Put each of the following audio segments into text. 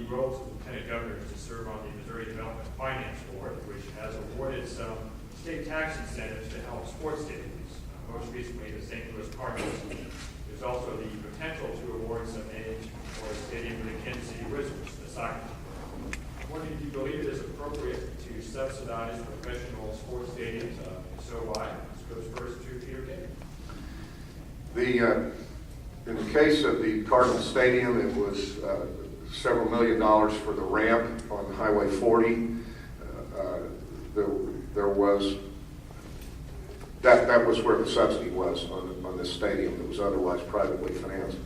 roles of Lieutenant Governor is to serve on the Missouri Development Finance Board, which has awarded some state tax incentives to help sports stadiums. Most recently, the St. Louis Cardinals. There's also the potential to award some aid for a stadium for the Kansas City Wizards, the soccer team. I'm wondering if you believe it is appropriate to subsidize professional sports stadiums, and so why? This goes first to Peter King. In the case of the Cardinal Stadium, it was several $1 million for the ramp on Highway 40. There was that was where the subsidy was on this stadium that was otherwise privately financed.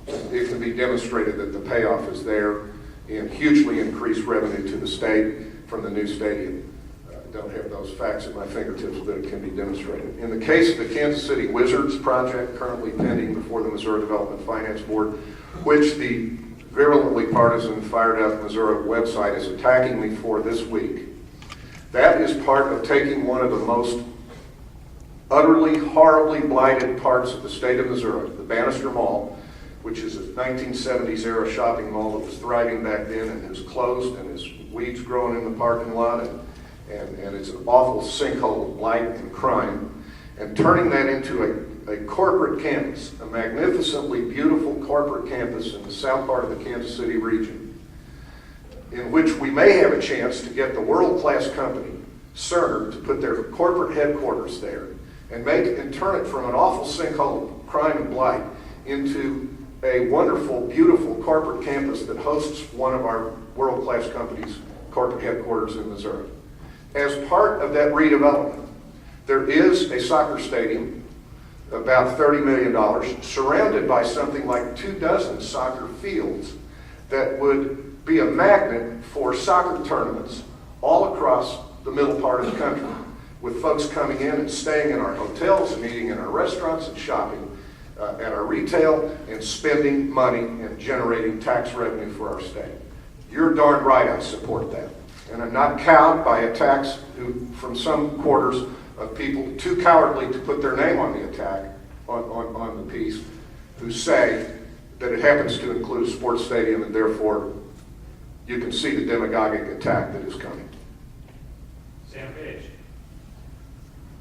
It can be demonstrated that the payoff is there in hugely increased revenue to the state from the new stadium. Don't have those facts at my fingertips, but it can be demonstrated. In the case of the Kansas City Wizards project, currently pending before the Missouri Development Finance Board, which the virulently partisan Fired Up Missouri website is attacking me for this week, that is part of taking one of the most utterly, horribly blighted parts of the state of Missouri, the Bannister Mall, which is a 1970s era shopping mall that was thriving back then and is closed and has weeds growing in the parking lot, and it's an awful sinkhole of blight and crime, and turning that into a corporate campus, a magnificently beautiful corporate campus in the south part of the Kansas City region, in which we may have a chance to get the world-class company, Cerner, to put their corporate headquarters there and turn it from an awful sinkhole of crime and blight into a wonderful, beautiful corporate campus that hosts one of our world-class companies' corporate headquarters in Missouri. As part of that redevelopment, there is a soccer stadium, about $30 million, surrounded by something like 24 soccer fields that would be a magnet for soccer tournaments all across the middle part of the country, with folks coming in and staying in our hotels and eating in our restaurants and shopping at our retail and spending money and generating tax revenue for our state. You're darn right I support that. And I'm not cowed by attacks from some quarters of people too cowardly to put their name on the attack, on the piece, who say that it happens to include a sports stadium and therefore you can see the demagogic attack that is coming. Sam Page.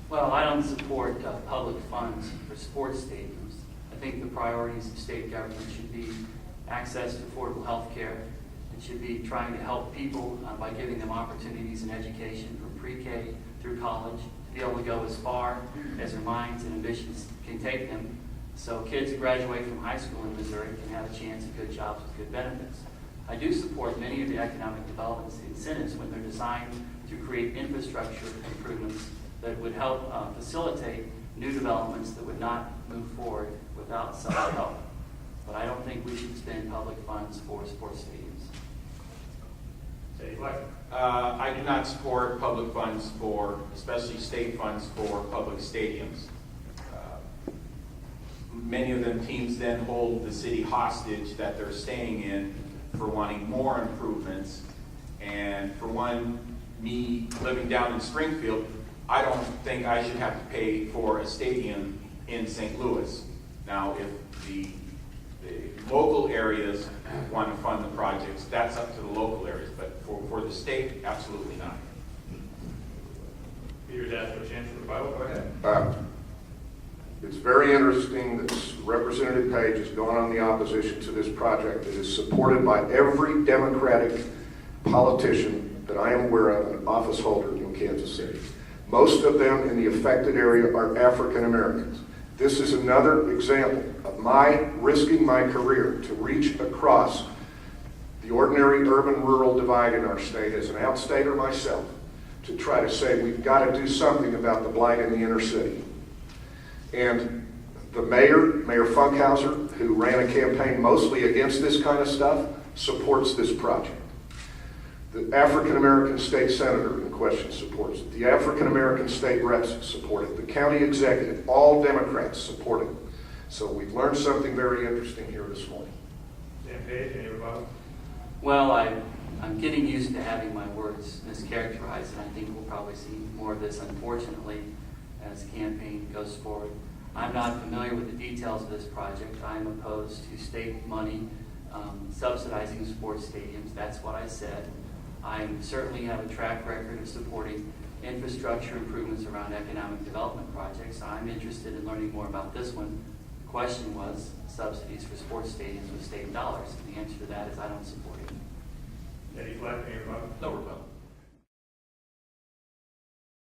Well, I don't support public funds for sports stadiums. I think the priorities of state government should be access to affordable health care. It should be trying to help people by giving them opportunities in education from pre-K through college to be able to go as far as their minds and ambitions can take them, so kids who graduate from high school in Missouri can have a chance at good jobs with good benefits. I do support many of the economic development incentives when they're designed to create infrastructure improvements that would help facilitate new developments that would not move forward without some help. But I don't think we should spend public funds for sports stadiums. Say what? I do not support public funds especially state funds for public stadiums. Many of them teams then hold the city hostage that they're staying in for wanting more improvements. And for one, me living down in Springfield, I don't think I should have to pay for a stadium in St. Louis. Now, if the local areas want to fund the projects, that's up to the local areas, but for the state, absolutely not. Peter's asked for a chance for rebuttal. Go ahead. It's very interesting that Representative Page has gone on the opposition to this project that is supported by every Democratic politician that I am aware of, an office holder in Kansas City. Most of them in the affected area are African Americans. This is another example of my risking my career to reach across the ordinary urban-rural divide in our state as an outstater myself to try to say we've got to do something about the blight in the inner city. And the Mayor Funkhauser, who ran a campaign mostly against this kind of stuff, supports this project. The African-American state senator in question supports it. The African-American state reps support it. The county executive, all Democrats support it. So we've learned something very interesting here this morning. Sam Page, any rebuttal? Well, I'm getting used to having my words mischaracterized, and I think we'll probably see more of this, unfortunately, as the campaign goes forward. I'm not familiar with the details of this project. I'm opposed to state money subsidizing sports stadiums. That's what I said. I certainly have a track record of supporting infrastructure improvements around economic development projects. I'm interested in learning more about this one. The question was subsidies for sports stadiums with state dollars. And the answer to that is I don't support it. Eddie Flack, any rebuttal? No rebuttal.